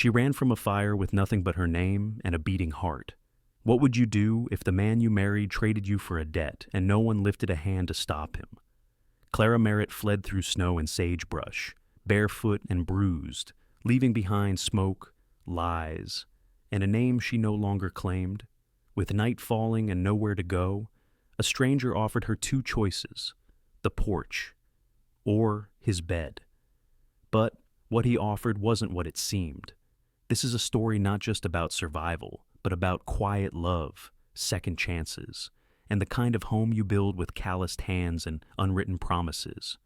She ran from a fire with nothing but her name and a beating heart. What would you do if the man you married traded you for a debt and no one lifted a hand to stop him? Clara Merritt fled through snow and sagebrush, barefoot and bruised, leaving behind smoke, lies, and a name she no longer claimed. With night falling and nowhere to go, a stranger offered her two choices: the porch or his bed. But what he offered wasn't what it seemed. This is a story not just about survival, but about quiet love, second chances, and the kind of home you build with calloused hands and unwritten promises.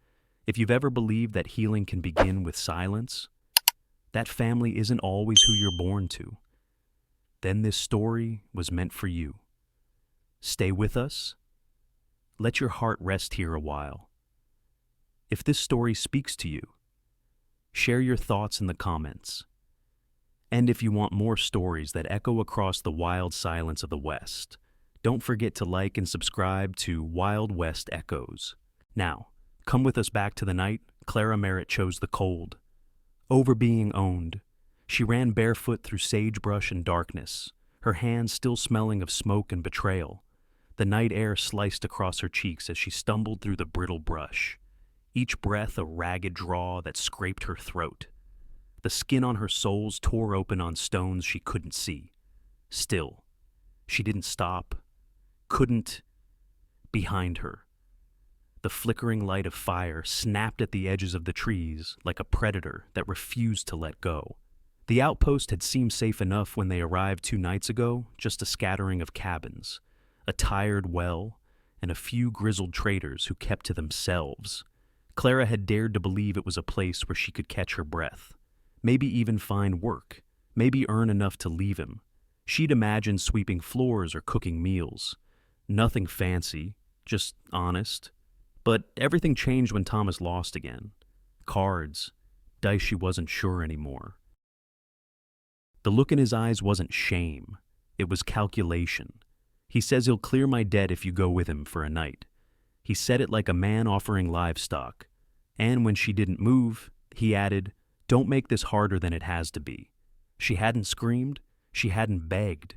If you've ever believed that healing can begin with silence, that family isn't always who you're born to. Then this story was meant for you. Stay with us. Let your heart rest here a while. If this story speaks to you, share your thoughts in the comments. And if you want more stories that echo across the wild silence of the West, don't forget to like and subscribe to Wild West Echoes. Now, come with us back to the night Clara Merritt chose the cold. Over being owned, she ran barefoot through sagebrush and darkness, her hands still smelling of smoke and betrayal. The night air sliced across her cheeks as she stumbled through the brittle brush, each breath a ragged draw that scraped her throat. The skin on her soles tore open on stones she couldn't see. Still, she didn't stop, couldn't. Behind her, the flickering light of fire snapped at the edges of the trees like a predator that refused to let go. The outpost had seemed safe enough when they arrived 2 nights ago, just a scattering of cabins, a tired well, and a few grizzled traders who kept to themselves. Clara had dared to believe it was a place where she could catch her breath, maybe even find work, maybe earn enough to leave him. She'd imagined sweeping floors or cooking meals. Nothing fancy, just honest. But everything changed when Thomas lost again. Cards, dice she wasn't sure anymore. The look in his eyes wasn't shame, it was calculation. He says he'll clear my debt if you go with him for a night. He said it like a man offering livestock. And when she didn't move, he added, "Don't make this harder than it has to be." She hadn't screamed, she hadn't begged.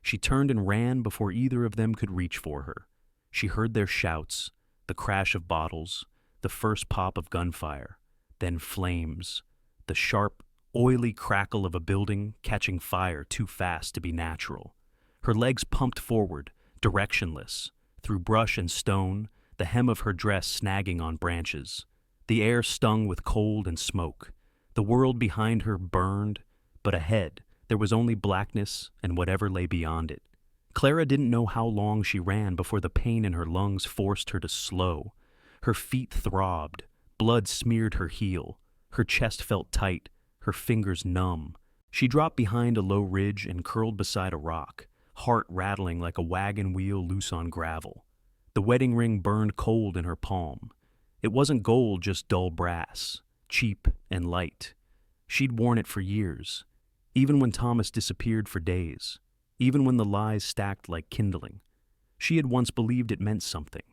She turned and ran before either of them could reach for her. She heard their shouts, the crash of bottles, the first pop of gunfire, then flames, the sharp, oily crackle of a building catching fire too fast to be natural. Her legs pumped forward, directionless, through brush and stone, the hem of her dress snagging on branches. The air stung with cold and smoke. The world behind her burned, but ahead there was only blackness and whatever lay beyond it. Clara didn't know how long she ran before the pain in her lungs forced her to slow. Her feet throbbed, blood smeared her heel, her chest felt tight, her fingers numb. She dropped behind a low ridge and curled beside a rock, heart rattling like a wagon wheel loose on gravel. The wedding ring burned cold in her palm. It wasn't gold, just dull brass, cheap and light. She'd worn it for years, even when Thomas disappeared for days, even when the lies stacked like kindling. She had once believed it meant something.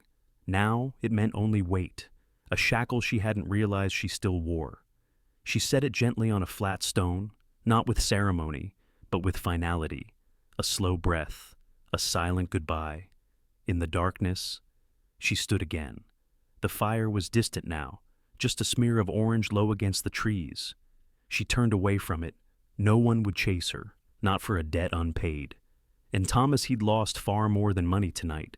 Now it meant only weight, a shackle she hadn't realized she still wore. She set it gently on a flat stone, not with ceremony, but with finality. A slow breath, a silent goodbye. In the darkness, she stood again. The fire was distant now, just a smear of orange low against the trees. She turned away from it. No one would chase her, not for a debt unpaid. And Thomas, he'd lost far more than money tonight.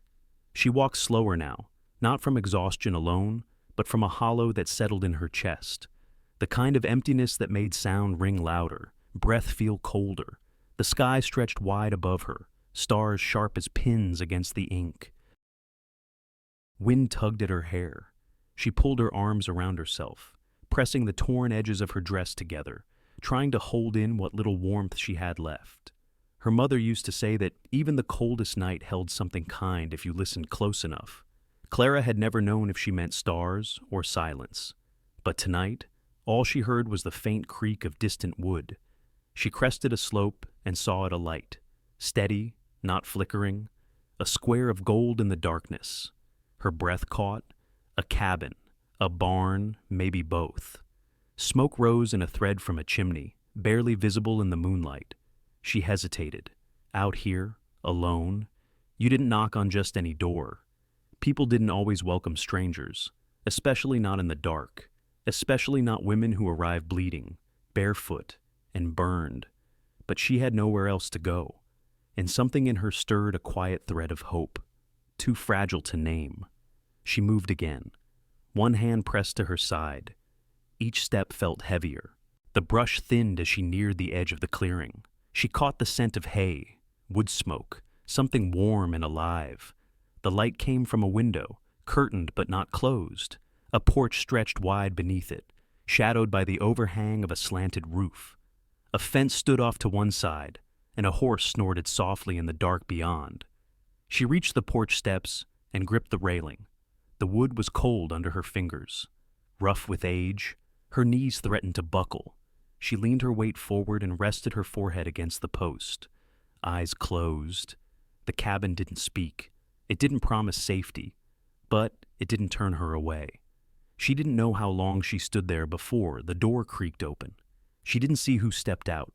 She walked slower now, not from exhaustion alone, but from a hollow that settled in her chest. The kind of emptiness that made sound ring louder, breath feel colder. The sky stretched wide above her, stars sharp as pins against the ink. Wind tugged at her hair. She pulled her arms around herself, pressing the torn edges of her dress together, trying to hold in what little warmth she had left. Her mother used to say that even the coldest night held something kind if you listened close enough. Clara had never known if she meant stars or silence. But tonight, all she heard was the faint creak of distant wood. She crested a slope and saw it alight, steady, not flickering, a square of gold in the darkness. Her breath caught. A cabin, a barn, maybe both. Smoke rose in a thread from a chimney, barely visible in the moonlight. She hesitated. Out here, alone, you didn't knock on just any door. People didn't always welcome strangers, especially not in the dark, especially not women who arrive bleeding, barefoot, and burned. But she had nowhere else to go, and something in her stirred a quiet thread of hope, too fragile to name. She moved again, one hand pressed to her side. Each step felt heavier. The brush thinned as she neared the edge of the clearing. She caught the scent of hay, wood smoke, something warm and alive. The light came from a window, curtained but not closed. A porch stretched wide beneath it, shadowed by the overhang of a slanted roof. A fence stood off to one side, and a horse snorted softly in the dark beyond. She reached the porch steps and gripped the railing. The wood was cold under her fingers. Rough with age, her knees threatened to buckle. She leaned her weight forward and rested her forehead against the post. Eyes closed. The cabin didn't speak. It didn't promise safety, but it didn't turn her away. She didn't know how long she stood there before the door creaked open. She didn't see who stepped out,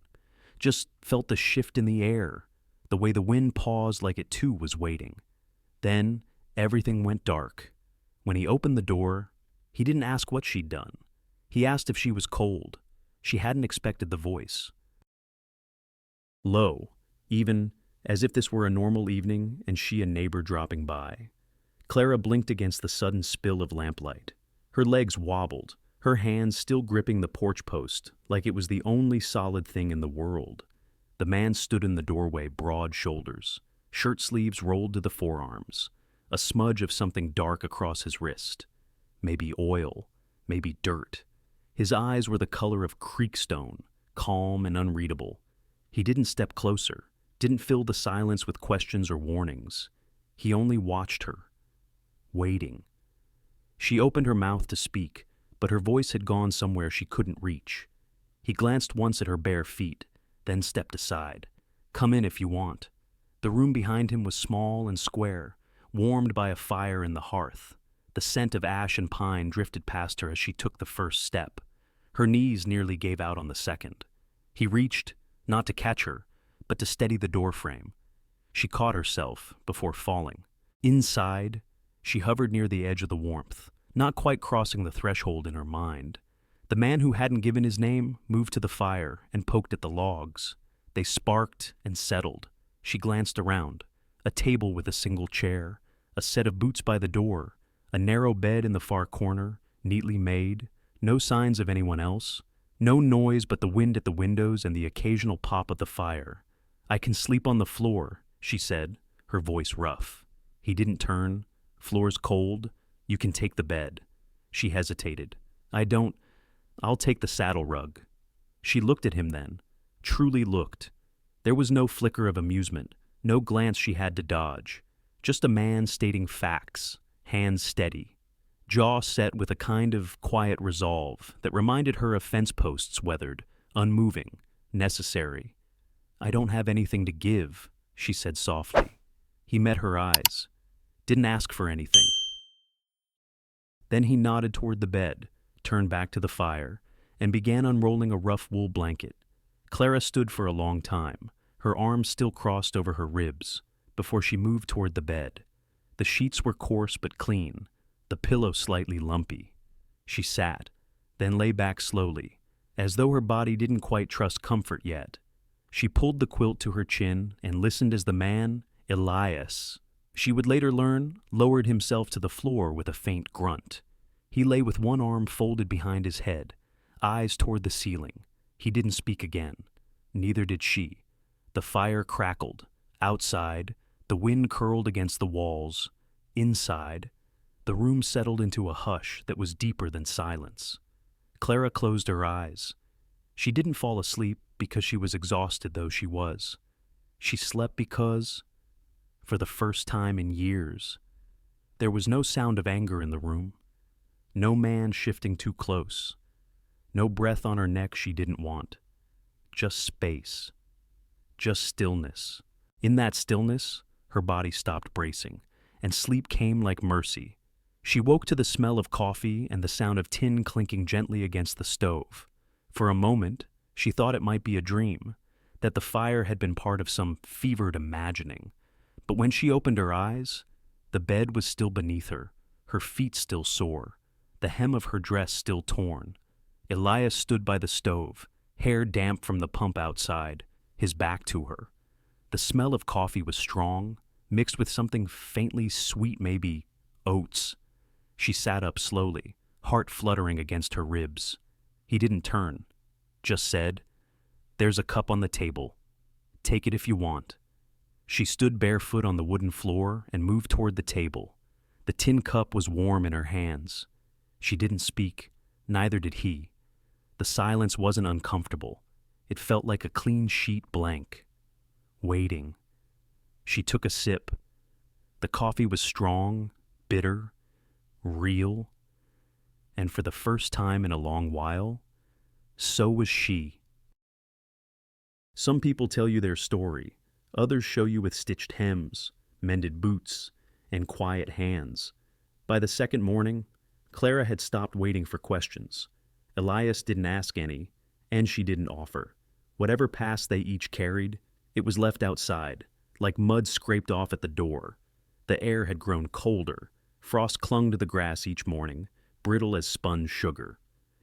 just felt the shift in the air, the way the wind paused like it too was waiting. Then everything went dark. When he opened the door, he didn't ask what she'd done. He asked if she was cold. She hadn't expected the voice. Low, even as if this were a normal evening and she a neighbor dropping by. Clara blinked against the sudden spill of lamplight. Her legs wobbled, her hands still gripping the porch post like it was the only solid thing in the world. The man stood in the doorway, broad shoulders, shirt sleeves rolled to the forearms, a smudge of something dark across his wrist. Maybe oil, maybe dirt. His eyes were the color of creekstone, calm and unreadable. He didn't step closer, didn't fill the silence with questions or warnings. He only watched her, waiting. She opened her mouth to speak, but her voice had gone somewhere she couldn't reach. He glanced once at her bare feet, then stepped aside. Come in if you want. The room behind him was small and square, warmed by a fire in the hearth. The scent of ash and pine drifted past her as she took the first step. Her knees nearly gave out on the second. He reached, not to catch her, but to steady the doorframe. She caught herself before falling. Inside, she hovered near the edge of the warmth, not quite crossing the threshold in her mind. The man who hadn't given his name moved to the fire and poked at the logs. They sparked and settled. She glanced around. A table with a single chair, a set of boots by the door, a narrow bed in the far corner, neatly made, no signs of anyone else, no noise but the wind at the windows and the occasional pop of the fire. I can sleep on the floor, she said, her voice rough. He didn't turn. Floor's cold. You can take the bed. She hesitated. I'll take the saddle rug. She looked at him then, truly looked. There was no flicker of amusement, no glance she had to dodge. Just a man stating facts, hands steady, jaw set with a kind of quiet resolve that reminded her of fence posts weathered, unmoving, necessary. I don't have anything to give, she said softly. He met her eyes. Didn't ask for anything. Then he nodded toward the bed, turned back to the fire, and began unrolling a rough wool blanket. Clara stood for a long time, her arms still crossed over her ribs, before she moved toward the bed. The sheets were coarse but clean, the pillow slightly lumpy. She sat, then lay back slowly, as though her body didn't quite trust comfort yet. She pulled the quilt to her chin and listened as the man, Elias, she would later learn, lowered himself to the floor with a faint grunt. He lay with one arm folded behind his head, eyes toward the ceiling. He didn't speak again. Neither did she. The fire crackled. Outside, the wind curled against the walls. Inside, the room settled into a hush that was deeper than silence. Clara closed her eyes. She didn't fall asleep because she was exhausted though she was. She slept because, for the first time in years, there was no sound of anger in the room. No man shifting too close. No breath on her neck she didn't want. Just space. Just stillness. In that stillness, her body stopped bracing, and sleep came like mercy. She woke to the smell of coffee and the sound of tin clinking gently against the stove. For a moment, She thought it might be a dream, that the fire had been part of some fevered imagining. But when she opened her eyes, the bed was still beneath her feet still sore, the hem of her dress still torn. Elias stood by the stove, hair damp from the pump outside, his back to her. The smell of coffee was strong, mixed with something faintly sweet, maybe oats. She sat up slowly, heart fluttering against her ribs. He didn't turn, just said, "There's a cup on the table. Take it if you want." She stood barefoot on the wooden floor and moved toward the table. The tin cup was warm in her hands. She didn't speak, neither did he. The silence wasn't uncomfortable. It felt like a clean sheet blank. Waiting. She took a sip. The coffee was strong, bitter, real, and for the first time in a long while, so was she. Some people tell you their story. Others show you with stitched hems, mended boots, and quiet hands. By the second morning, Clara had stopped waiting for questions. Elias didn't ask any, and she didn't offer. Whatever past they each carried, it was left outside, like mud scraped off at the door. The air had grown colder. Frost clung to the grass each morning, brittle as spun sugar.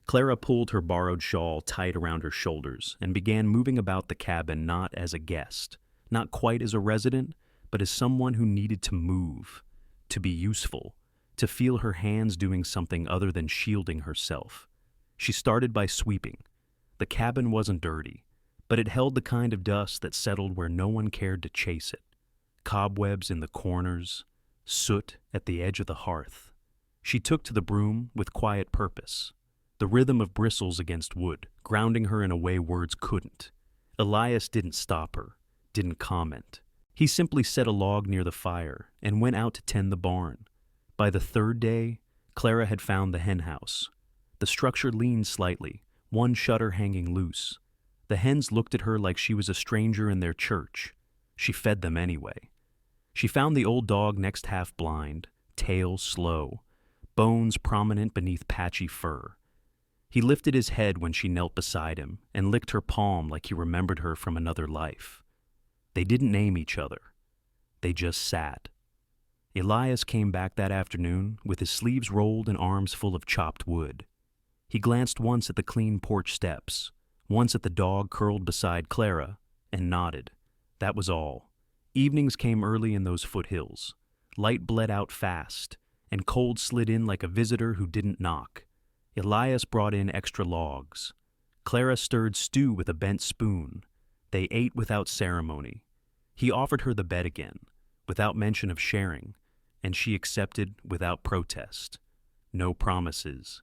Clara pulled her borrowed shawl tight around her shoulders and began moving about the cabin not as a guest, not quite as a resident, but as someone who needed to move, to be useful, to feel her hands doing something other than shielding herself. She started by sweeping. The cabin wasn't dirty, but it held the kind of dust that settled where no one cared to chase it. Cobwebs in the corners, soot at the edge of the hearth. She took to the broom with quiet purpose, the rhythm of bristles against wood, grounding her in a way words couldn't. Elias didn't stop her, didn't comment. He simply set a log near the fire and went out to tend the barn. By the third day, Clara had found the hen house. The structure leaned slightly, one shutter hanging loose. The hens looked at her like she was a stranger in their church. She fed them anyway. She found the old dog next half blind, tail slow, bones prominent beneath patchy fur. He lifted his head when she knelt beside him and licked her palm like he remembered her from another life. They didn't name each other. They just sat. Elias came back that afternoon with his sleeves rolled and arms full of chopped wood. He glanced once at the clean porch steps, once at the dog curled beside Clara, and nodded. That was all. Evenings came early in those foothills. Light bled out fast, and cold slid in like a visitor who didn't knock. Elias brought in extra logs. Clara stirred stew with a bent spoon. They ate without ceremony. He offered her the bed again, without mention of sharing, and she accepted without protest. No promises.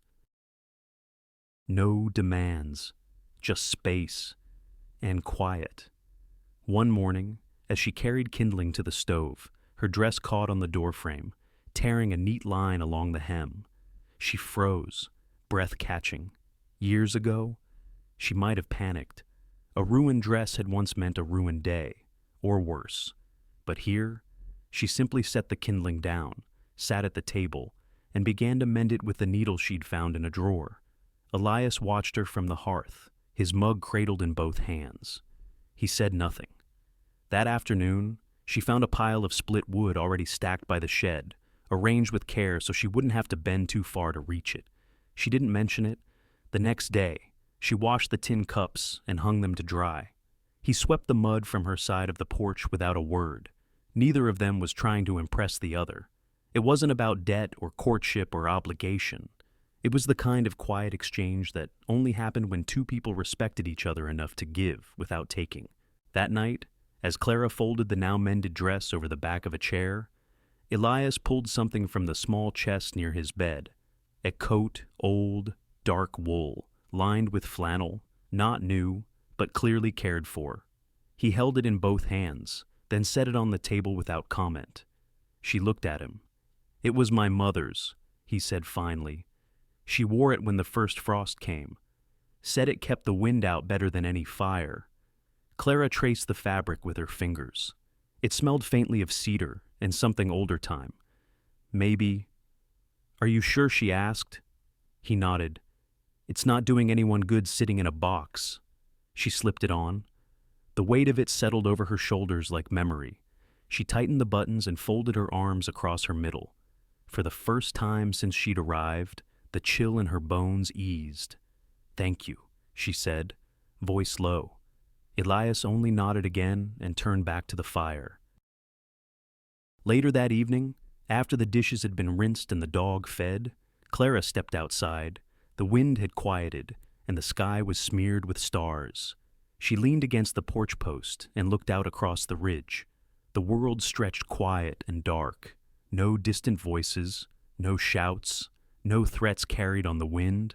No demands. Just space and quiet. One morning, as she carried kindling to the stove, her dress caught on the doorframe, tearing a neat line along the hem. She froze, breath catching. Years ago, she might have panicked. A ruined dress had once meant a ruined day, or worse. But here, she simply set the kindling down, sat at the table, and began to mend it with the needle she'd found in a drawer. Elias watched her from the hearth, his mug cradled in both hands. He said nothing. That afternoon, she found a pile of split wood already stacked by the shed, arranged with care so she wouldn't have to bend too far to reach it. She didn't mention it. The next day, she washed the tin cups and hung them to dry. He swept the mud from her side of the porch without a word. Neither of them was trying to impress the other. It wasn't about debt or courtship or obligation. It was the kind of quiet exchange that only happened when two people respected each other enough to give without taking. That night, as Clara folded the now mended dress over the back of a chair, Elias pulled something from the small chest near his bed. A coat, old, dark wool, lined with flannel, not new, but clearly cared for. He held it in both hands, then set it on the table without comment. She looked at him. "It was my mother's," he said finally. "She wore it when the first frost came. Said it kept the wind out better than any fire." Clara traced the fabric with her fingers. It smelled faintly of cedar and something older time. "Maybe—" "Are you sure?" she asked. He nodded. "It's not doing anyone good sitting in a box." She slipped it on. The weight of it settled over her shoulders like memory. She tightened the buttons and folded her arms across her middle. For the first time since she'd arrived, the chill in her bones eased. "Thank you," she said, voice low. Elias only nodded again and turned back to the fire. Later that evening, after the dishes had been rinsed and the dog fed, Clara stepped outside. The wind had quieted, and the sky was smeared with stars. She leaned against the porch post and looked out across the ridge. The world stretched quiet and dark. No distant voices, no shouts, no threats carried on the wind.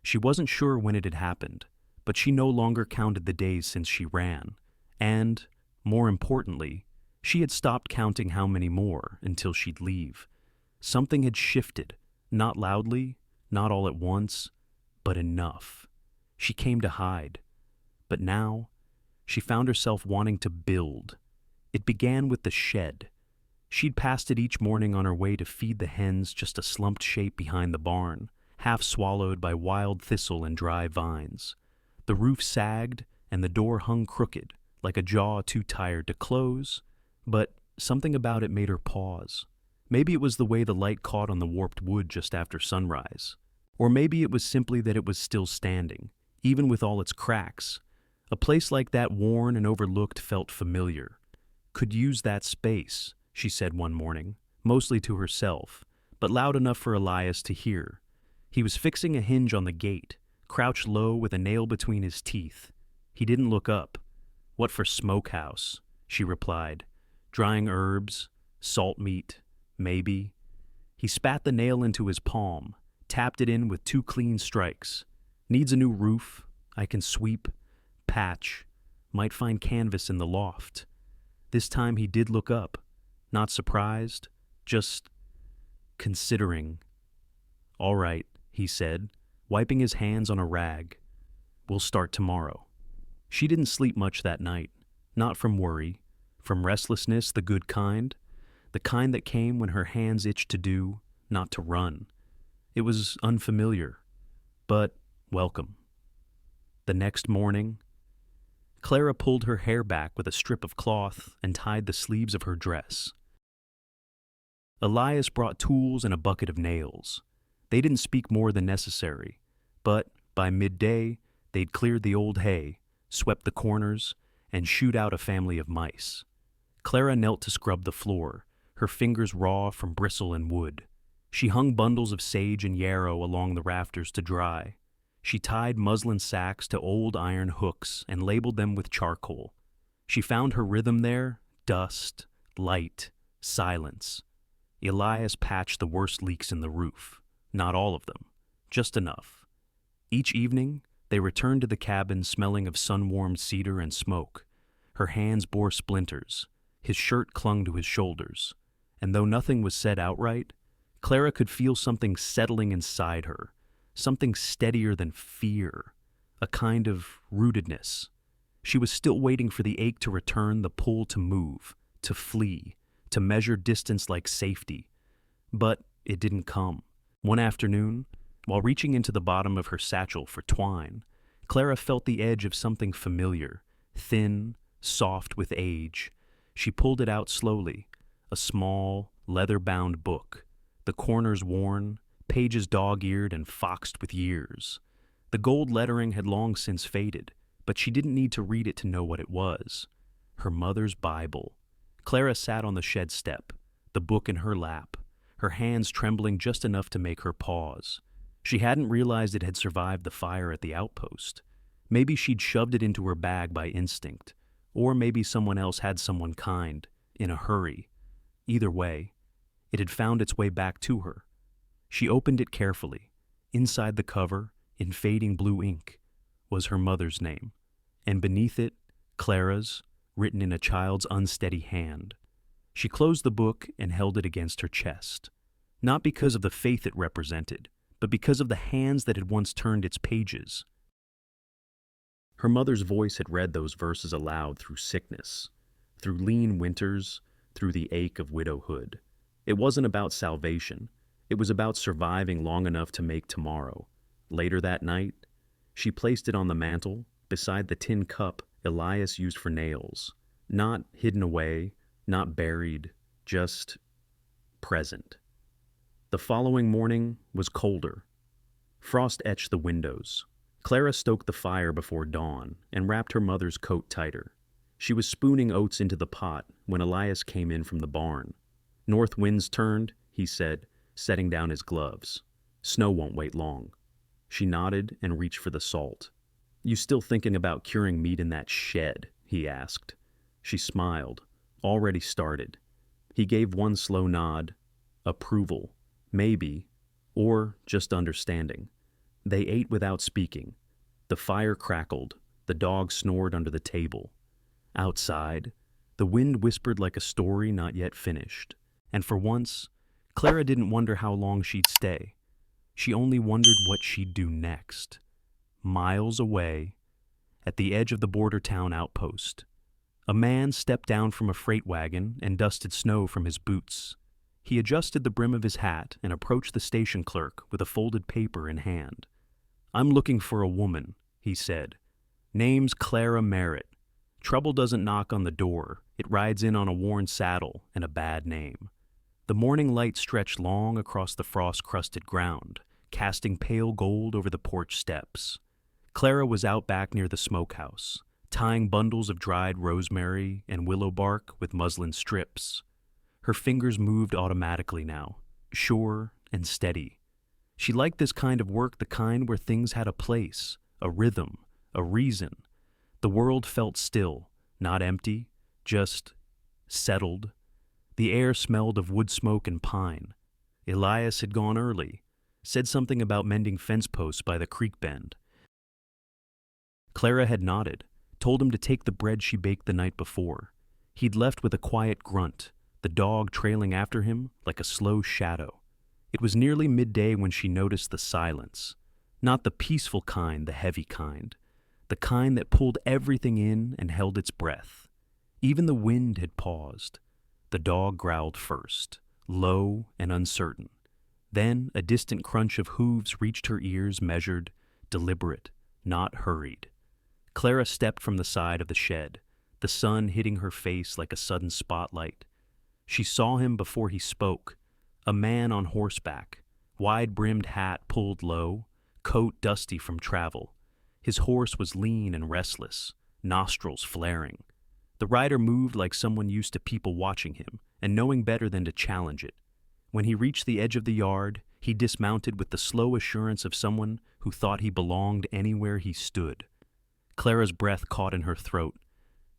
She wasn't sure when it had happened, but she no longer counted the days since she ran. And, more importantly, she had stopped counting how many more until she'd leave. Something had shifted, not loudly, not all at once, but enough. She came to hide. But now, she found herself wanting to build. It began with the shed. She'd passed it each morning on her way to feed the hens, just a slumped shape behind the barn, half swallowed by wild thistle and dry vines. The roof sagged, and the door hung crooked, like a jaw too tired to close, but something about it made her pause. Maybe it was the way the light caught on the warped wood just after sunrise. Or maybe it was simply that it was still standing, even with all its cracks. A place like that, worn and overlooked, felt familiar. "Could use that space," she said one morning, mostly to herself, but loud enough for Elias to hear. He was fixing a hinge on the gate, crouched low with a nail between his teeth. He didn't look up. "What for smokehouse?" she replied. "Drying herbs, salt meat, maybe." He spat the nail into his palm, tapped it in with 2 clean strikes. "Needs a new roof. I can sweep, patch, might find canvas in the loft." This time he did look up, not surprised, just considering. "All right," he said, wiping his hands on a rag. "We'll start tomorrow." She didn't sleep much that night, not from worry, from restlessness, the good kind, the kind that came when her hands itched to do, not to run. It was unfamiliar, but welcome. The next morning, Clara pulled her hair back with a strip of cloth and tied the sleeves of her dress. Elias brought tools and a bucket of nails. They didn't speak more than necessary, but by midday, they'd cleared the old hay, swept the corners, and shooed out a family of mice. Clara knelt to scrub the floor, her fingers raw from bristle and wood. She hung bundles of sage and yarrow along the rafters to dry. She tied muslin sacks to old iron hooks and labeled them with charcoal. She found her rhythm there: dust, light, silence. Elias patched the worst leaks in the roof. Not all of them, just enough. Each evening, they returned to the cabin smelling of sun-warmed cedar and smoke. Her hands bore splinters. His shirt clung to his shoulders. And though nothing was said outright, Clara could feel something settling inside her, something steadier than fear, a kind of rootedness. She was still waiting for the ache to return, the pull to move, to flee, to measure distance like safety. But it didn't come. One afternoon, while reaching into the bottom of her satchel for twine, Clara felt the edge of something familiar, thin, soft with age. She pulled it out slowly, a small, leather-bound book, the corners worn, pages dog-eared and foxed with years. The gold lettering had long since faded, but she didn't need to read it to know what it was. Her mother's Bible. Clara sat on the shed step, the book in her lap, her hands trembling just enough to make her pause. She hadn't realized it had survived the fire at the outpost. Maybe she'd shoved it into her bag by instinct, or maybe someone else had someone kind, in a hurry. Either way, it had found its way back to her. She opened it carefully. Inside the cover, in fading blue ink, was her mother's name, and beneath it, Clara's, written in a child's unsteady hand. She closed the book and held it against her chest, not because of the faith it represented, but because of the hands that had once turned its pages. Her mother's voice had read those verses aloud through sickness, through lean winters, through the ache of widowhood. It wasn't about salvation. It was about surviving long enough to make tomorrow. Later that night, she placed it on the mantel, beside the tin cup Elias used for nails. Not hidden away, not buried, just present. The following morning was colder. Frost etched the windows. Clara stoked the fire before dawn and wrapped her mother's coat tighter. She was spooning oats into the pot when Elias came in from the barn. "North winds turned," he said, setting down his gloves. "Snow won't wait long." She nodded and reached for the salt. "You still thinking about curing meat in that shed?" he asked. She smiled. "Already started." He gave one slow nod. Approval. Maybe. Or just understanding. They ate without speaking. The fire crackled. The dog snored under the table. Outside, the wind whispered like a story not yet finished. And for once, Clara didn't wonder how long she'd stay. She only wondered what she'd do next. Miles away, at the edge of the border town outpost, a man stepped down from a freight wagon and dusted snow from his boots. He adjusted the brim of his hat and approached the station clerk with a folded paper in hand. "I'm looking for a woman," he said. "Name's Clara Merritt. Trouble doesn't knock on the door. It rides in on a worn saddle and a bad name." The morning light stretched long across the frost-crusted ground, casting pale gold over the porch steps. Clara was out back near the smokehouse, tying bundles of dried rosemary and willow bark with muslin strips. Her fingers moved automatically now, sure and steady. She liked this kind of work, the kind where things had a place, a rhythm, a reason. The world felt still, not empty, just settled. The air smelled of wood smoke and pine. Elias had gone early, said something about mending fence posts by the creek bend. Clara had nodded, told him to take the bread she baked the night before. He'd left with a quiet grunt, the dog trailing after him like a slow shadow. It was nearly midday when she noticed the silence. Not the peaceful kind, the heavy kind. The kind that pulled everything in and held its breath. Even the wind had paused. The dog growled first, low and uncertain. Then a distant crunch of hooves reached her ears, measured, deliberate, not hurried. Clara stepped from the side of the shed, the sun hitting her face like a sudden spotlight. She saw him before he spoke, a man on horseback, wide-brimmed hat pulled low, coat dusty from travel. His horse was lean and restless, nostrils flaring. The rider moved like someone used to people watching him and knowing better than to challenge it. When he reached the edge of the yard, he dismounted with the slow assurance of someone who thought he belonged anywhere he stood. Clara's breath caught in her throat.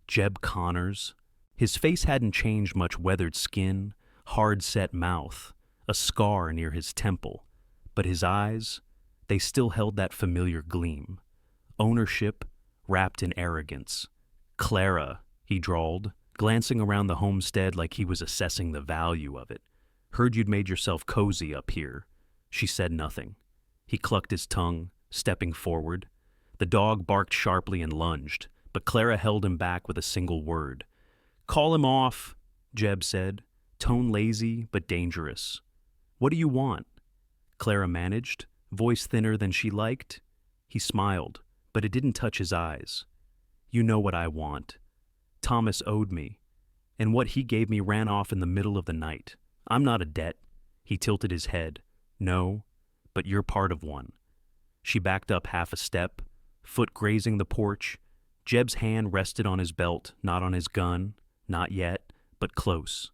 Jeb Connors. His face hadn't changed much, weathered skin, hard-set mouth, a scar near his temple. But his eyes, they still held that familiar gleam. Ownership wrapped in arrogance. "Clara," he drawled, glancing around the homestead like he was assessing the value of it. "Heard you'd made yourself cozy up here." She said nothing. He clucked his tongue, stepping forward. The dog barked sharply and lunged, but Clara held him back with a single word. "Call him off," Jeb said, tone lazy but dangerous. "What do you want?" Clara managed, voice thinner than she liked. He smiled, but it didn't touch his eyes. "You know what I want. Thomas owed me, and what he gave me ran off in the middle of the night. I'm not a debt." He tilted his head. "No, but you're part of one." She backed up half a step, foot grazing the porch. Jeb's hand rested on his belt, not on his gun, not yet, but close.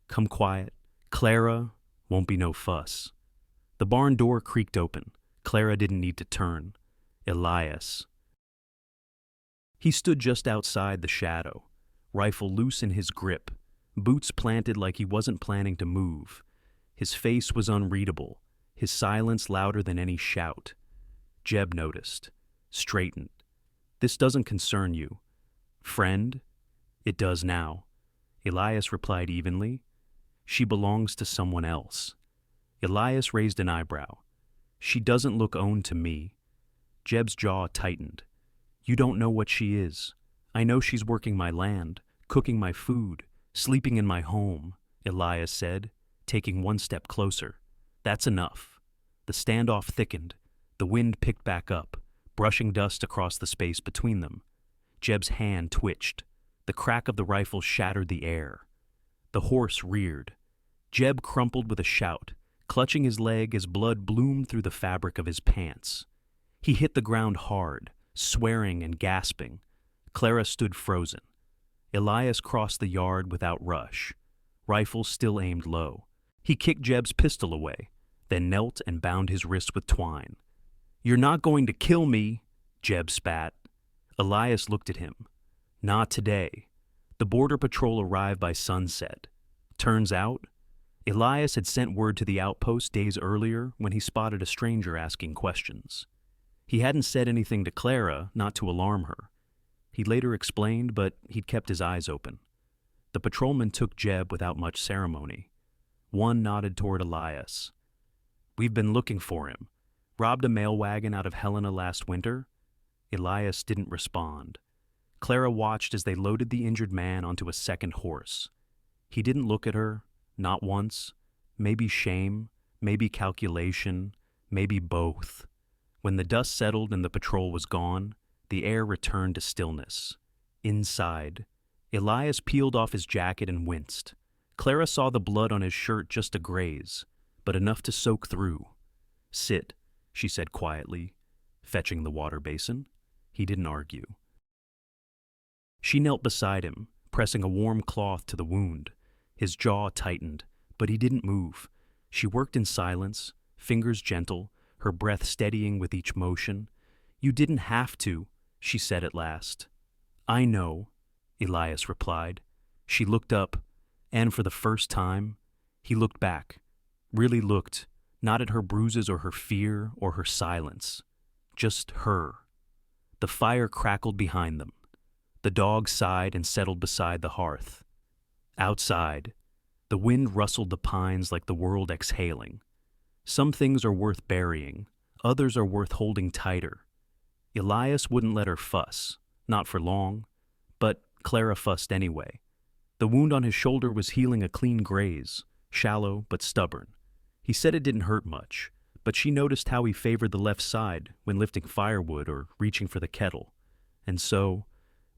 "Come quiet. Clara, won't be no fuss." The barn door creaked open. Clara didn't need to turn. Elias. He stood just outside the shadow, rifle loose in his grip, boots planted like he wasn't planning to move. His face was unreadable, his silence louder than any shout. Jeb noticed, straightened. "This doesn't concern you." "Friend?" "It does now." Elias replied evenly. "She belongs to someone else." Elias raised an eyebrow. "She doesn't look owned to me." Jeb's jaw tightened. "You don't know what she is. I know she's working my land, cooking my food, sleeping in my home," Elias said, taking one step closer. "That's enough." The standoff thickened. The wind picked back up, brushing dust across the space between them. Jeb's hand twitched. The crack of the rifle shattered the air. The horse reared. Jeb crumpled with a shout, clutching his leg as blood bloomed through the fabric of his pants. He hit the ground hard, swearing and gasping. Clara stood frozen. Elias crossed the yard without rush, rifle still aimed low. He kicked Jeb's pistol away, then knelt and bound his wrist with twine. "You're not going to kill me," Jeb spat. Elias looked at him. "Not today." The border patrol arrived by sunset. Turns out, Elias had sent word to the outpost days earlier when he spotted a stranger asking questions. He hadn't said anything to Clara, not to alarm her. He later explained, but he'd kept his eyes open. The patrolman took Jeb without much ceremony. One nodded toward Elias. "We've been looking for him. Robbed a mail wagon out of Helena last winter?" Elias didn't respond. Clara watched as they loaded the injured man onto a second horse. He didn't look at her, not once. Maybe shame, maybe calculation, maybe both. When the dust settled and the patrol was gone, the air returned to stillness. Inside, Elias peeled off his jacket and winced. Clara saw the blood on his shirt just a graze, but enough to soak through. "Sit," she said quietly, fetching the water basin. He didn't argue. She knelt beside him, pressing a warm cloth to the wound. His jaw tightened, but he didn't move. She worked in silence, fingers gentle, her breath steadying with each motion. "You didn't have to," she said at last. "I know," Elias replied. She looked up, and for the first time, he looked back. Really looked, not at her bruises or her fear or her silence. Just her. The fire crackled behind them. The dog sighed and settled beside the hearth. Outside, the wind rustled the pines like the world exhaling. Some things are worth burying, others are worth holding tighter. Elias wouldn't let her fuss, not for long, but Clara fussed anyway. The wound on his shoulder was healing a clean graze, shallow but stubborn. He said it didn't hurt much, but she noticed how he favored the left side when lifting firewood or reaching for the kettle. And so,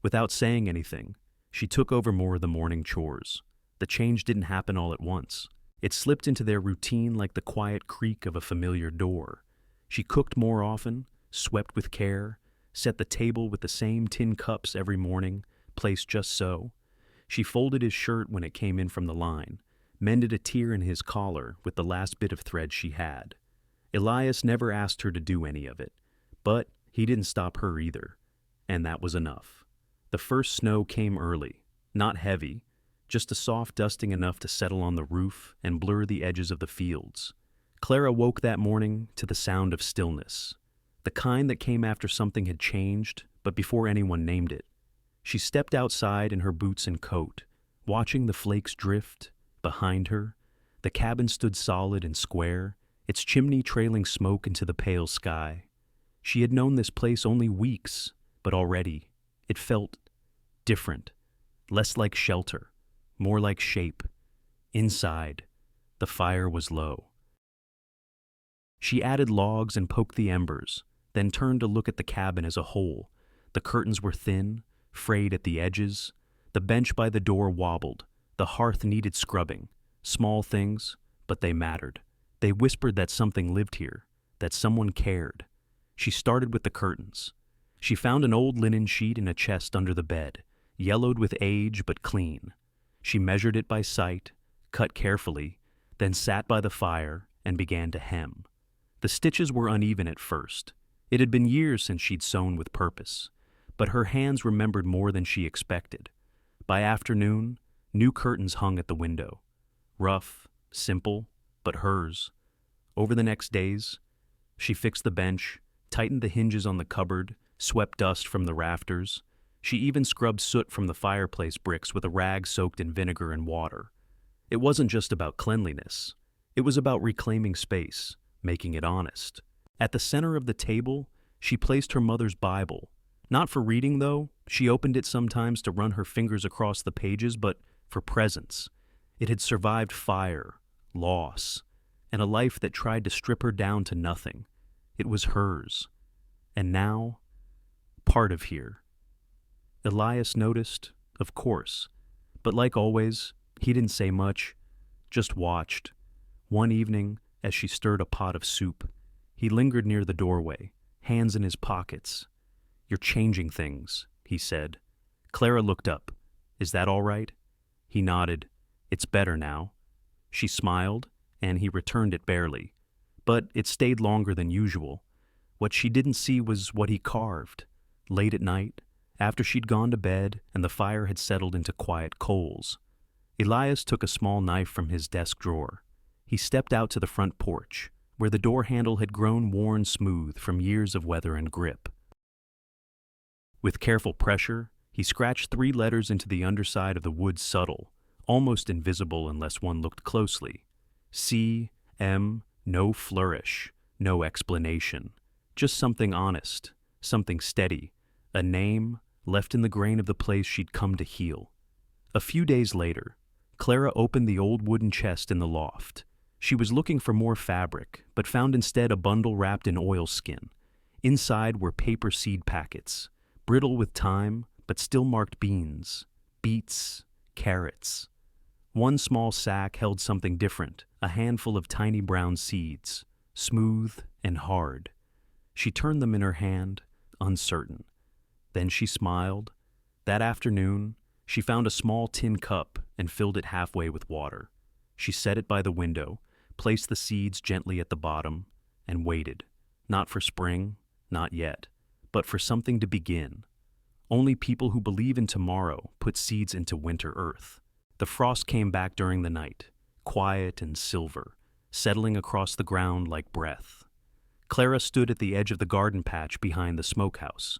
without saying anything, she took over more of the morning chores. The change didn't happen all at once. It slipped into their routine like the quiet creak of a familiar door. She cooked more often, swept with care, set the table with the same tin cups every morning, placed just so. She folded his shirt when it came in from the line, mended a tear in his collar with the last bit of thread she had. Elias never asked her to do any of it, but he didn't stop her either, and that was enough. The first snow came early, not heavy, just a soft dusting enough to settle on the roof and blur the edges of the fields. Clara woke that morning to the sound of stillness, the kind that came after something had changed, but before anyone named it. She stepped outside in her boots and coat, watching the flakes drift. Behind her, the cabin stood solid and square, its chimney trailing smoke into the pale sky. She had known this place only weeks, but already it felt different, less like shelter, more like shape. Inside, the fire was low. She added logs and poked the embers, then turned to look at the cabin as a whole. The curtains were thin, frayed at the edges. The bench by the door wobbled. The hearth needed scrubbing. Small things, but they mattered. They whispered that something lived here, that someone cared. She started with the curtains. She found an old linen sheet in a chest under the bed, yellowed with age but clean. She measured it by sight, cut carefully, then sat by the fire and began to hem. The stitches were uneven at first. It had been years since she'd sewn with purpose, but her hands remembered more than she expected. By afternoon, new curtains hung at the window. Rough, simple, but hers. Over the next days, she fixed the bench, tightened the hinges on the cupboard, swept dust from the rafters. She even scrubbed soot from the fireplace bricks with a rag soaked in vinegar and water. It wasn't just about cleanliness. It was about reclaiming space, making it honest. At the center of the table, she placed her mother's Bible. Not for reading, though. She opened it sometimes to run her fingers across the pages, but for presence. It had survived fire, loss, and a life that tried to strip her down to nothing. It was hers. And now, part of here. Elias noticed, of course, but like always, he didn't say much, just watched. One evening, as she stirred a pot of soup, he lingered near the doorway, hands in his pockets. "You're changing things," he said. Clara looked up. "Is that all right?" He nodded. "It's better now." She smiled, and he returned it barely. But it stayed longer than usual. What she didn't see was what he carved. Late at night, after she'd gone to bed and the fire had settled into quiet coals, Elias took a small knife from his desk drawer. He stepped out to the front porch, where the door handle had grown worn smooth from years of weather and grip. With careful pressure, he scratched 3 letters into the underside of the wood subtle, almost invisible unless one looked closely. C.M., no flourish, no explanation. Just something honest, something steady, a name left in the grain of the place she'd come to heal. A few days later, Clara opened the old wooden chest in the loft. She was looking for more fabric, but found instead a bundle wrapped in oilskin. Inside were paper seed packets, brittle with time, but still marked beans, beets, carrots. One small sack held something different, a handful of tiny brown seeds, smooth and hard. She turned them in her hand, uncertain. Then she smiled. That afternoon, she found a small tin cup and filled it halfway with water. She set it by the window, placed the seeds gently at the bottom, and waited, not for spring, not yet, but for something to begin. Only people who believe in tomorrow put seeds into winter earth. The frost came back during the night, quiet and silver, settling across the ground like breath. Clara stood at the edge of the garden patch behind the smokehouse,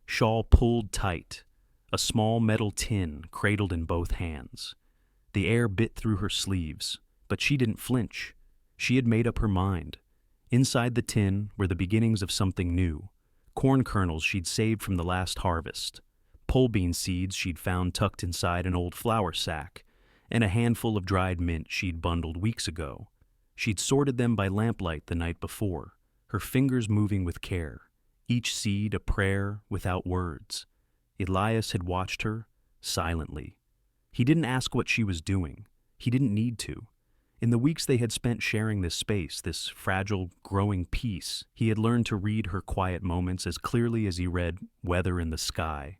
shawl pulled tight, a small metal tin cradled in both hands. The air bit through her sleeves, but she didn't flinch. She had made up her mind. Inside the tin were the beginnings of something new, corn kernels she'd saved from the last harvest, pole bean seeds she'd found tucked inside an old flour sack, and a handful of dried mint she'd bundled weeks ago. She'd sorted them by lamplight the night before, her fingers moving with care, each seed a prayer without words. Elias had watched her, silently. He didn't ask what she was doing. He didn't need to. In the weeks they had spent sharing this space, this fragile, growing peace, he had learned to read her quiet moments as clearly as he read weather in the sky.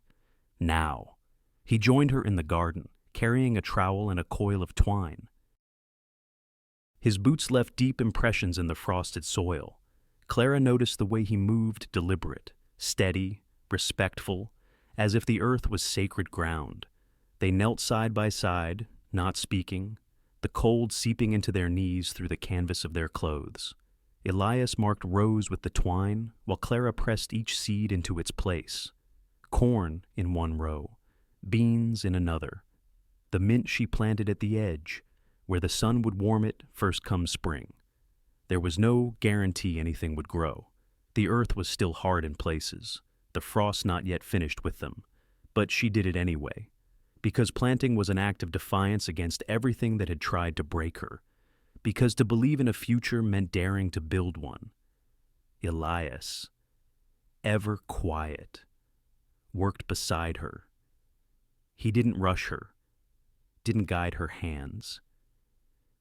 Now. He joined her in the garden, carrying a trowel and a coil of twine. His boots left deep impressions in the frosted soil. Clara noticed the way he moved, deliberate, steady, respectful, as if the earth was sacred ground. They knelt side by side, not speaking, the cold seeping into their knees through the canvas of their clothes. Elias marked rows with the twine, while Clara pressed each seed into its place. Corn in one row, beans in another. The mint she planted at the edge, where the sun would warm it first come spring. There was no guarantee anything would grow. The earth was still hard in places, the frost not yet finished with them, but she did it anyway, because planting was an act of defiance against everything that had tried to break her, because to believe in a future meant daring to build one. Elias, ever quiet, worked beside her. He didn't rush her, didn't guide her hands.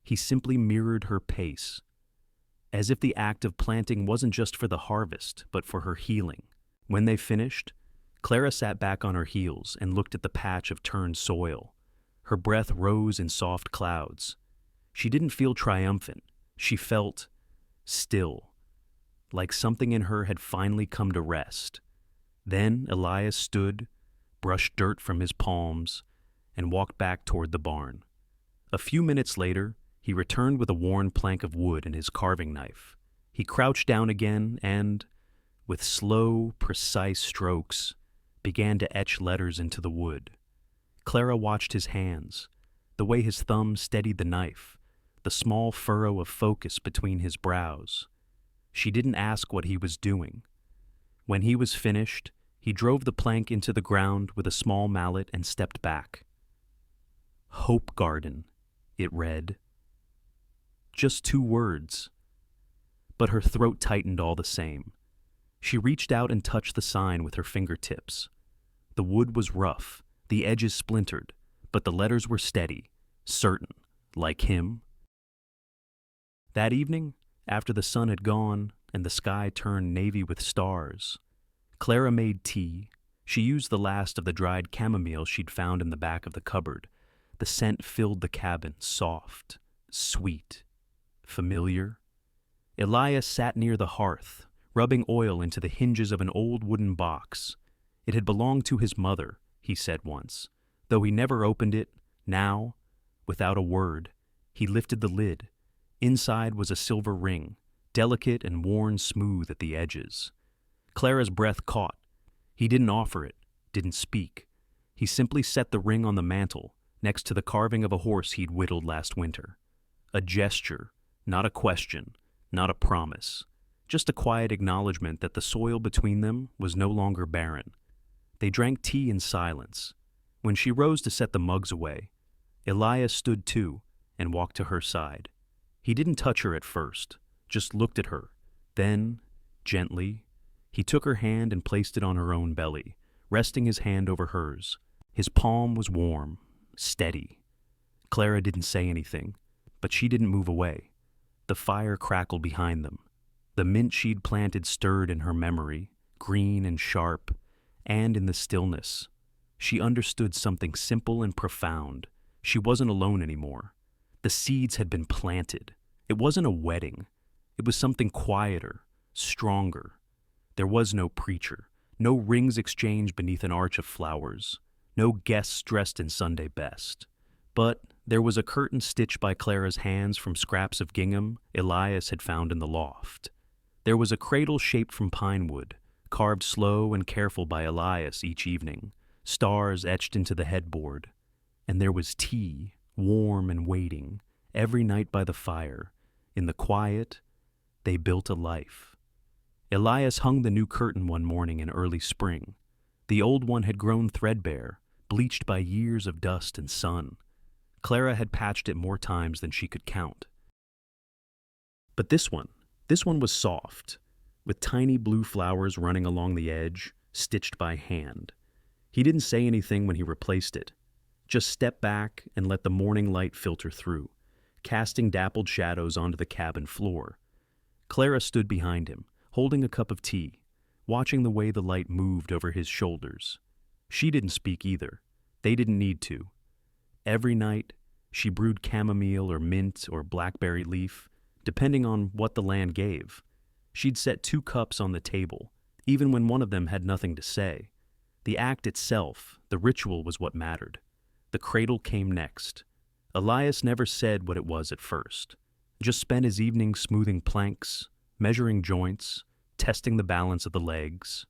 He simply mirrored her pace, as if the act of planting wasn't just for the harvest, but for her healing. When they finished, Clara sat back on her heels and looked at the patch of turned soil. Her breath rose in soft clouds. She didn't feel triumphant. She felt still, like something in her had finally come to rest. Then Elias stood, brushed dirt from his palms, and walked back toward the barn. A few minutes later, he returned with a worn plank of wood and his carving knife. He crouched down again and, with slow, precise strokes, began to etch letters into the wood. Clara watched his hands, the way his thumb steadied the knife, the small furrow of focus between his brows. She didn't ask what he was doing. When he was finished, he drove the plank into the ground with a small mallet and stepped back. Hope Garden, it read. Just 2 words. But her throat tightened all the same. She reached out and touched the sign with her fingertips. The wood was rough, the edges splintered, but the letters were steady, certain, like him. That evening, after the sun had gone and the sky turned navy with stars, Clara made tea. She used the last of the dried chamomile she'd found in the back of the cupboard. The scent filled the cabin, soft, sweet, familiar. Elias sat near the hearth, rubbing oil into the hinges of an old wooden box. It had belonged to his mother, he said once. Though he never opened it, now, without a word, he lifted the lid. Inside was a silver ring, delicate and worn smooth at the edges. Clara's breath caught. He didn't offer it, didn't speak. He simply set the ring on the mantel, next to the carving of a horse he'd whittled last winter. A gesture, not a question, not a promise. Just a quiet acknowledgement that the soil between them was no longer barren. They drank tea in silence. When she rose to set the mugs away, Elias stood too and walked to her side. He didn't touch her at first, just looked at her. Then, gently, he took her hand and placed it on her own belly, resting his hand over hers. His palm was warm, steady. Clara didn't say anything, but she didn't move away. The fire crackled behind them. The mint she'd planted stirred in her memory, green and sharp, and in the stillness. She understood something simple and profound. She wasn't alone anymore. The seeds had been planted. It wasn't a wedding. It was something quieter, stronger. There was no preacher, no rings exchanged beneath an arch of flowers, no guests dressed in Sunday best. But there was a curtain stitched by Clara's hands from scraps of gingham Elias had found in the loft. There was a cradle shaped from pine wood, carved slow and careful by Elias each evening, stars etched into the headboard. And there was tea, warm and waiting, every night by the fire. In the quiet, they built a life. Elias hung the new curtain one morning in early spring. The old one had grown threadbare, bleached by years of dust and sun. Clara had patched it more times than she could count. But this one was soft, with tiny blue flowers running along the edge, stitched by hand. He didn't say anything when he replaced it. Just stepped back and let the morning light filter through, casting dappled shadows onto the cabin floor. Clara stood behind him, holding a cup of tea, watching the way the light moved over his shoulders. She didn't speak either. They didn't need to. Every night, she brewed chamomile or mint or blackberry leaf, depending on what the land gave. She'd set 2 cups on the table, even when one of them had nothing to say. The act itself, the ritual, was what mattered. The cradle came next. Elias never said what it was at first. Just spent his evenings smoothing planks, measuring joints, testing the balance of the legs.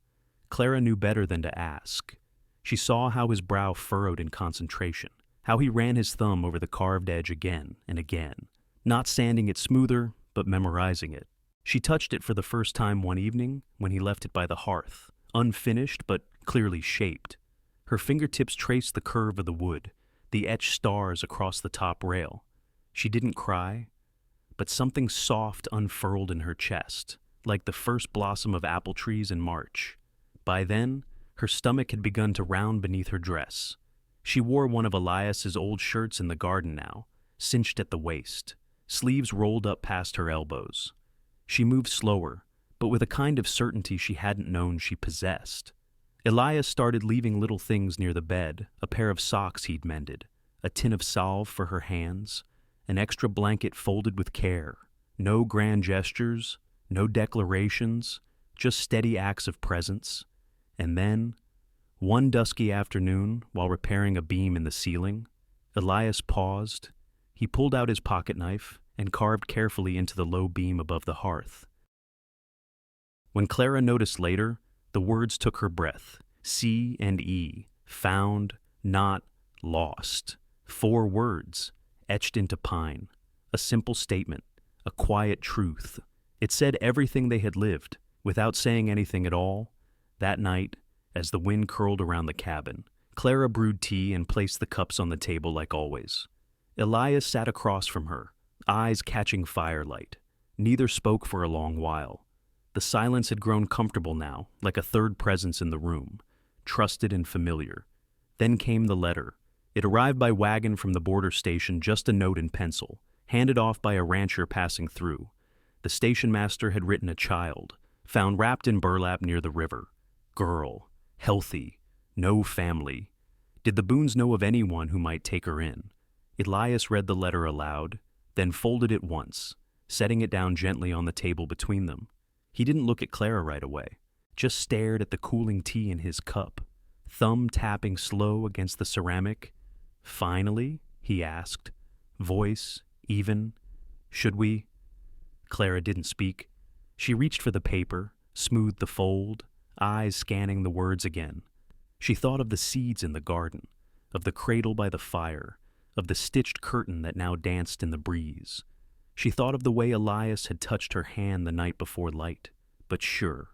Clara knew better than to ask. She saw how his brow furrowed in concentration, how he ran his thumb over the carved edge again and again, not sanding it smoother, but memorizing it. She touched it for the first time one evening when he left it by the hearth, unfinished but clearly shaped. Her fingertips traced the curve of the wood, the etched stars across the top rail. She didn't cry, but something soft unfurled in her chest, like the first blossom of apple trees in March. By then, her stomach had begun to round beneath her dress. She wore one of Elias's old shirts in the garden now, cinched at the waist, sleeves rolled up past her elbows. She moved slower, but with a kind of certainty she hadn't known she possessed. Elias started leaving little things near the bed, a pair of socks he'd mended, a tin of salve for her hands, an extra blanket folded with care. No grand gestures, no declarations, just steady acts of presence. And then, one dusky afternoon, while repairing a beam in the ceiling, Elias paused. He pulled out his pocket knife and carved carefully into the low beam above the hearth. When Clara noticed later, the words took her breath. C and E, found, not, lost. 4 words, etched into pine. A simple statement, a quiet truth. It said everything they had lived, without saying anything at all. That night, as the wind curled around the cabin, Clara brewed tea and placed the cups on the table like always. Elias sat across from her, eyes catching firelight. Neither spoke for a long while. The silence had grown comfortable now, like a third presence in the room, trusted and familiar. Then came the letter. It arrived by wagon from the border station, just a note in pencil, handed off by a rancher passing through. The station master had written a child, found wrapped in burlap near the river. Girl, healthy, no family. Did the Boones know of anyone who might take her in? Elias read the letter aloud, then folded it once, setting it down gently on the table between them. He didn't look at Clara right away, just stared at the cooling tea in his cup, thumb tapping slow against the ceramic. "Finally?" he asked, voice even. "Should we?" Clara didn't speak. She reached for the paper, smoothed the fold, eyes scanning the words again. She thought of the seeds in the garden, of the cradle by the fire, of the stitched curtain that now danced in the breeze. She thought of the way Elias had touched her hand the night before light, but sure.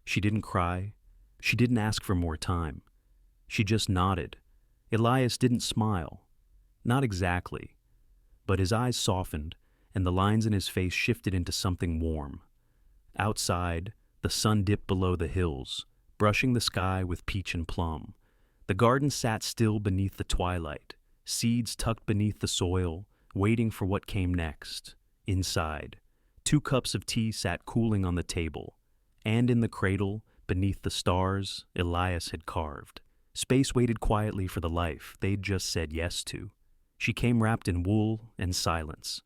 She didn't cry. She didn't ask for more time. She just nodded. Elias didn't smile. Not exactly. But his eyes softened, and the lines in his face shifted into something warm. Outside, the sun dipped below the hills, brushing the sky with peach and plum. The garden sat still beneath the twilight, seeds tucked beneath the soil, waiting for what came next. Inside, 2 cups of tea sat cooling on the table, and in the cradle, beneath the stars, Elias had carved. Space waited quietly for the life they'd just said yes to. She came wrapped in wool and silence.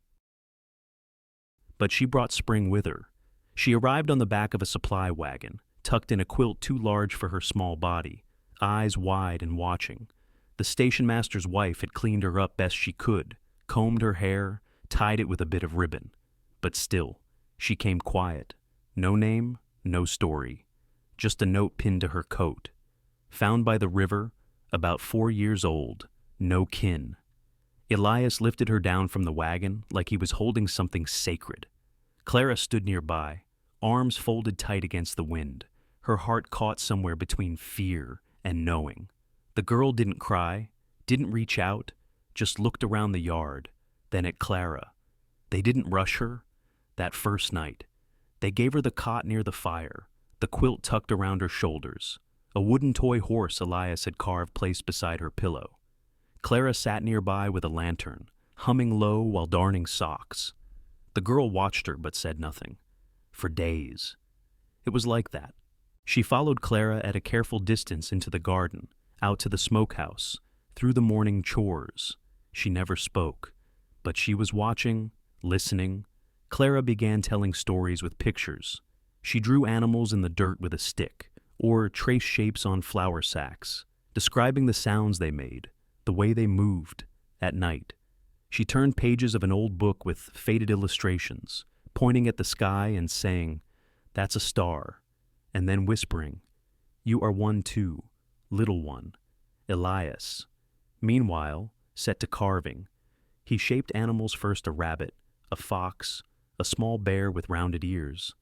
But she brought spring with her. She arrived on the back of a supply wagon, tucked in a quilt too large for her small body, eyes wide and watching. The station master's wife had cleaned her up best she could, combed her hair, tied it with a bit of ribbon. But still, she came quiet. No name, no story. Just a note pinned to her coat. Found by the river, about 4 years old, no kin. Elias lifted her down from the wagon like he was holding something sacred. Clara stood nearby, arms folded tight against the wind, her heart caught somewhere between fear and knowing. The girl didn't cry, didn't reach out, just looked around the yard, then at Clara. They didn't rush her. That first night, they gave her the cot near the fire, the quilt tucked around her shoulders, a wooden toy horse Elias had carved placed beside her pillow. Clara sat nearby with a lantern, humming low while darning socks. The girl watched her but said nothing. For days. It was like that. She followed Clara at a careful distance into the garden, out to the smokehouse, through the morning chores. She never spoke, but she was watching, listening. Clara began telling stories with pictures. She drew animals in the dirt with a stick, or traced shapes on flour sacks, describing the sounds they made, the way they moved, at night. She turned pages of an old book with faded illustrations, pointing at the sky and saying, "That's a star," and then whispering, "You are one too, little one, Elias." Meanwhile, set to carving, he shaped animals, first a rabbit, a fox, a small bear with rounded ears,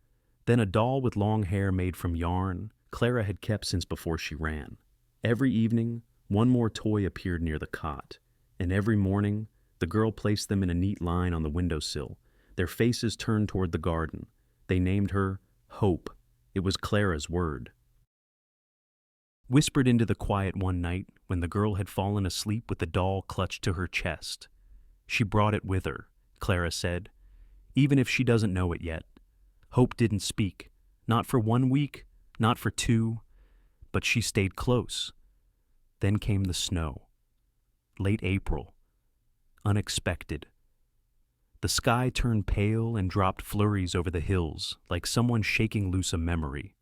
then a doll with long hair made from yarn Clara had kept since before she ran. Every evening, one more toy appeared near the cot, and every morning, the girl placed them in a neat line on the windowsill, their faces turned toward the garden. They named her Hope. It was Clara's word. Whispered into the quiet one night when the girl had fallen asleep with the doll clutched to her chest. She brought it with her, Clara said, even if she doesn't know it yet. Hope didn't speak, not for 1 week, not for 2, but she stayed close. Then came the snow. Late April. Unexpected. The sky turned pale and dropped flurries over the hills, like someone shaking loose a memory.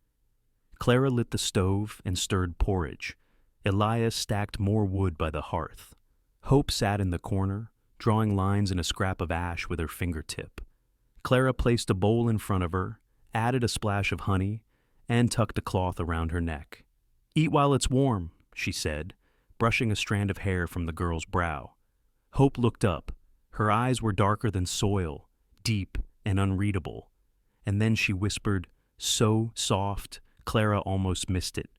Clara lit the stove and stirred porridge. Elias stacked more wood by the hearth. Hope sat in the corner, drawing lines in a scrap of ash with her fingertip. Clara placed a bowl in front of her, added a splash of honey, and tucked a cloth around her neck. "Eat while it's warm," she said, brushing a strand of hair from the girl's brow. Hope looked up. Her eyes were darker than soil, deep and unreadable. And then she whispered, so soft, Clara almost missed it.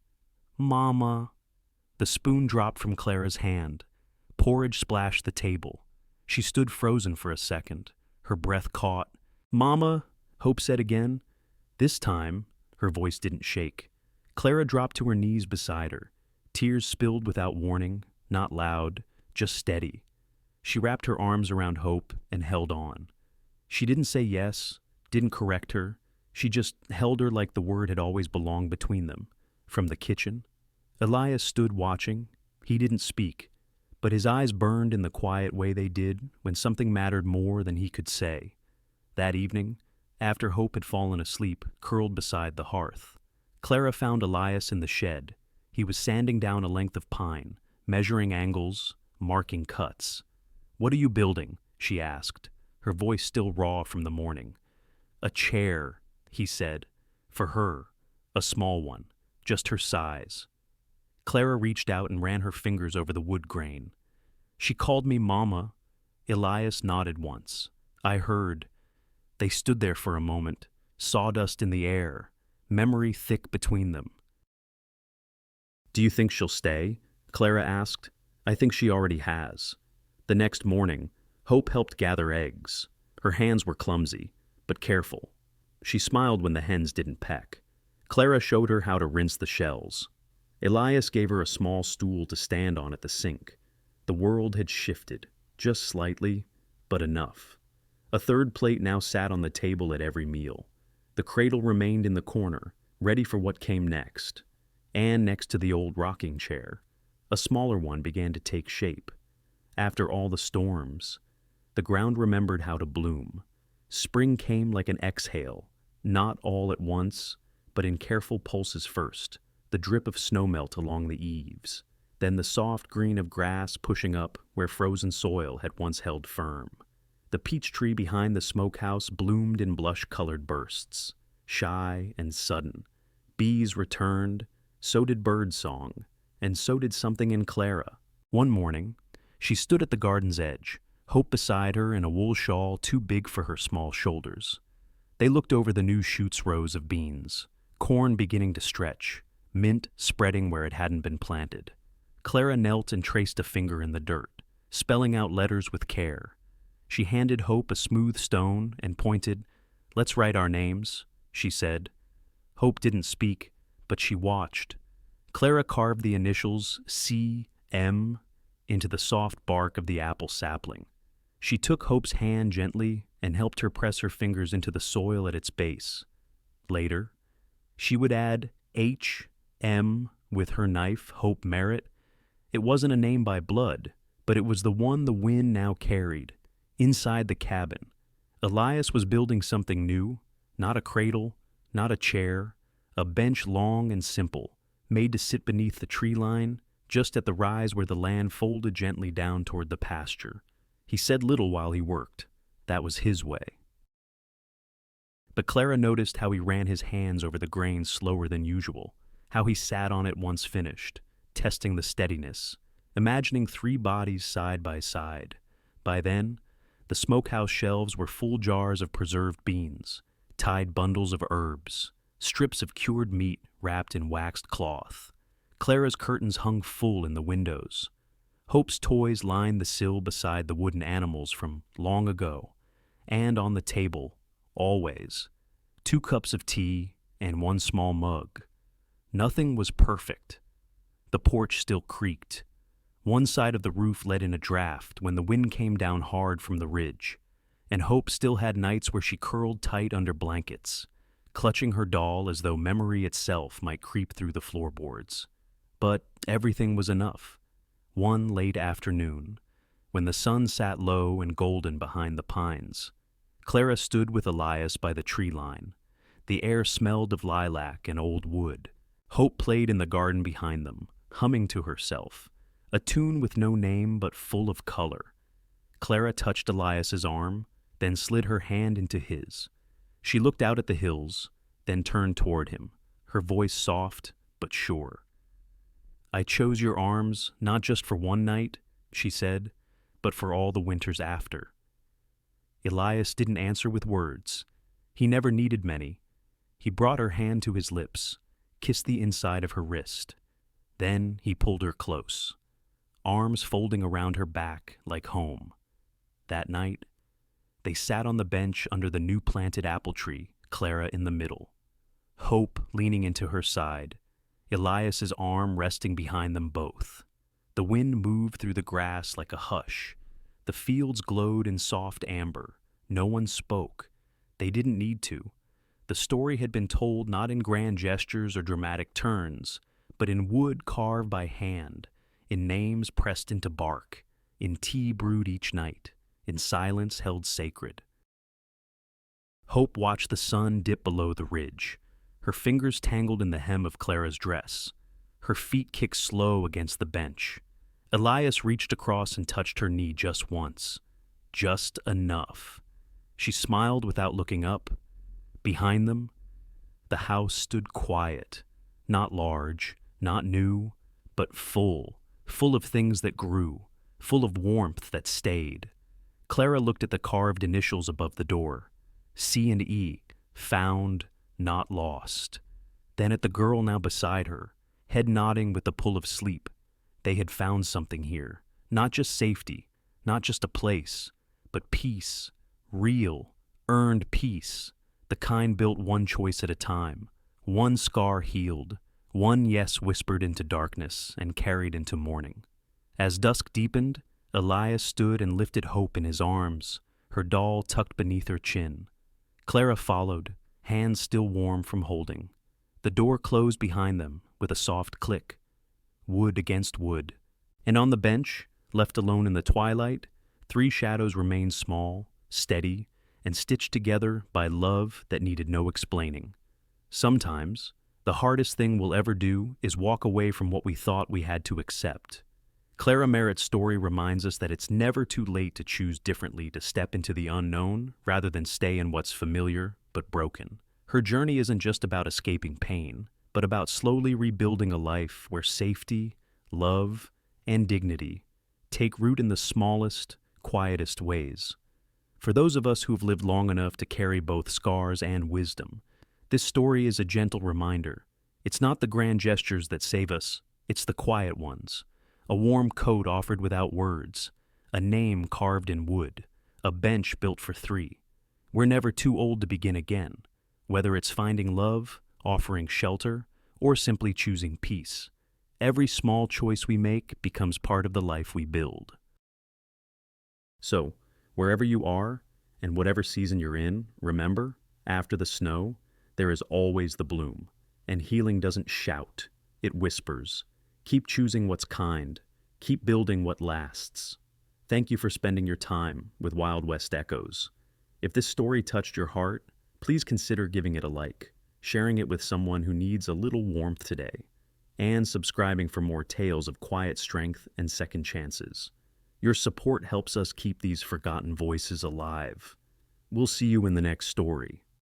"Mama." The spoon dropped from Clara's hand. Porridge splashed the table. She stood frozen for a second, her breath caught. "Mama," Hope said again. This time, her voice didn't shake. Clara dropped to her knees beside her. Tears spilled without warning, not loud, just steady. She wrapped her arms around Hope and held on. She didn't say yes, didn't correct her. She just held her like the word had always belonged between them. From the kitchen, Elias stood watching. He didn't speak, but his eyes burned in the quiet way they did when something mattered more than he could say. That evening, after Hope had fallen asleep, curled beside the hearth, Clara found Elias in the shed. He was sanding down a length of pine, measuring angles, marking cuts. "What are you building?" she asked, her voice still raw from the morning. "A chair," he said. "For her. A small one. Just her size." Clara reached out and ran her fingers over the wood grain. "She called me Mama." Elias nodded once. "I heard." They stood there for a moment, sawdust in the air, memory thick between them. "Do you think she'll stay?" Clara asked. "I think she already has." The next morning, Hope helped gather eggs. Her hands were clumsy, but careful. She smiled when the hens didn't peck. Clara showed her how to rinse the shells. Elias gave her a small stool to stand on at the sink. The world had shifted, just slightly, but enough. A third plate now sat on the table at every meal. The cradle remained in the corner, ready for what came next. And next to the old rocking chair, a smaller one began to take shape. After all the storms, the ground remembered how to bloom. Spring came like an exhale, not all at once, but in careful pulses first, the drip of snowmelt along the eaves, then the soft green of grass pushing up where frozen soil had once held firm. The peach tree behind the smokehouse bloomed in blush-colored bursts, shy and sudden. Bees returned, so did birdsong, and so did something in Clara. One morning, she stood at the garden's edge, Hope beside her in a wool shawl too big for her small shoulders. They looked over the new shoots rows of beans, corn beginning to stretch, mint spreading where it hadn't been planted. Clara knelt and traced a finger in the dirt, spelling out letters with care. She handed Hope a smooth stone and pointed. "Let's write our names," she said. Hope didn't speak, but she watched. Clara carved the initials C.M. into the soft bark of the apple sapling. She took Hope's hand gently and helped her press her fingers into the soil at its base. Later, she would add H.M. with her knife, Hope Merritt. It wasn't a name by blood, but it was the one the wind now carried. Inside the cabin, Elias was building something new, not a cradle, not a chair, a bench long and simple, made to sit beneath the tree line, just at the rise where the land folded gently down toward the pasture. He said little while he worked. That was his way. But Clara noticed how he ran his hands over the grain slower than usual, how he sat on it once finished, testing the steadiness, imagining 3 bodies side by side. By then, the smokehouse shelves were full jars of preserved beans, tied bundles of herbs, strips of cured meat wrapped in waxed cloth. Clara's curtains hung full in the windows. Hope's toys lined the sill beside the wooden animals from long ago, and on the table, always, 2 cups of tea and 1 small mug. Nothing was perfect. The porch still creaked. One side of the roof let in a draft when the wind came down hard from the ridge, and Hope still had nights where she curled tight under blankets, clutching her doll as though memory itself might creep through the floorboards. But everything was enough. One late afternoon, when the sun sat low and golden behind the pines, Clara stood with Elias by the tree line. The air smelled of lilac and old wood. Hope played in the garden behind them, humming to herself, a tune with no name but full of color. Clara touched Elias's arm, then slid her hand into his. She looked out at the hills, then turned toward him, her voice soft but sure. "I chose your arms not just for one night," she said, "but for all the winters after." Elias didn't answer with words. He never needed many. He brought her hand to his lips, kissed the inside of her wrist. Then he pulled her close, arms folding around her back like home. That night, they sat on the bench under the new planted apple tree, Clara in the middle. Hope leaning into her side, Elias's arm resting behind them both. The wind moved through the grass like a hush. The fields glowed in soft amber. No one spoke. They didn't need to. The story had been told not in grand gestures or dramatic turns, but in wood carved by hand, in names pressed into bark, in tea brewed each night, in silence held sacred. Hope watched the sun dip below the ridge. Her fingers tangled in the hem of Clara's dress. Her feet kicked slow against the bench. Elias reached across and touched her knee just once. Just enough. She smiled without looking up. Behind them, the house stood quiet, not large, not new, but full of things that grew, full of warmth that stayed. Clara looked at the carved initials above the door. C&E, found, not lost. Then at the girl now beside her, head nodding with the pull of sleep. They had found something here, not just safety, not just a place, but peace, real, earned peace, the kind built one choice at a time, one scar healed, one yes whispered into darkness and carried into morning. As dusk deepened, Elias stood and lifted Hope in his arms, her doll tucked beneath her chin. Clara followed, hands still warm from holding. The door closed behind them with a soft click. Wood against wood. And on the bench, left alone in the twilight, 3 shadows remained small, steady, and stitched together by love that needed no explaining. Sometimes, the hardest thing we'll ever do is walk away from what we thought we had to accept. Clara Merritt's story reminds us that it's never too late to choose differently, to step into the unknown rather than stay in what's familiar but broken. Her journey isn't just about escaping pain, but about slowly rebuilding a life where safety, love, and dignity take root in the smallest, quietest ways. For those of us who've lived long enough to carry both scars and wisdom, this story is a gentle reminder. It's not the grand gestures that save us, it's the quiet ones. A warm coat offered without words, a name carved in wood, a bench built for 3. We're never too old to begin again, whether it's finding love, offering shelter, or simply choosing peace. Every small choice we make becomes part of the life we build. So, wherever you are, and whatever season you're in, remember, after the snow, there is always the bloom, and healing doesn't shout, it whispers. Keep choosing what's kind, keep building what lasts. Thank you for spending your time with Wild West Echoes. If this story touched your heart, please consider giving it a like, sharing it with someone who needs a little warmth today, and subscribing for more tales of quiet strength and second chances. Your support helps us keep these forgotten voices alive. We'll see you in the next story.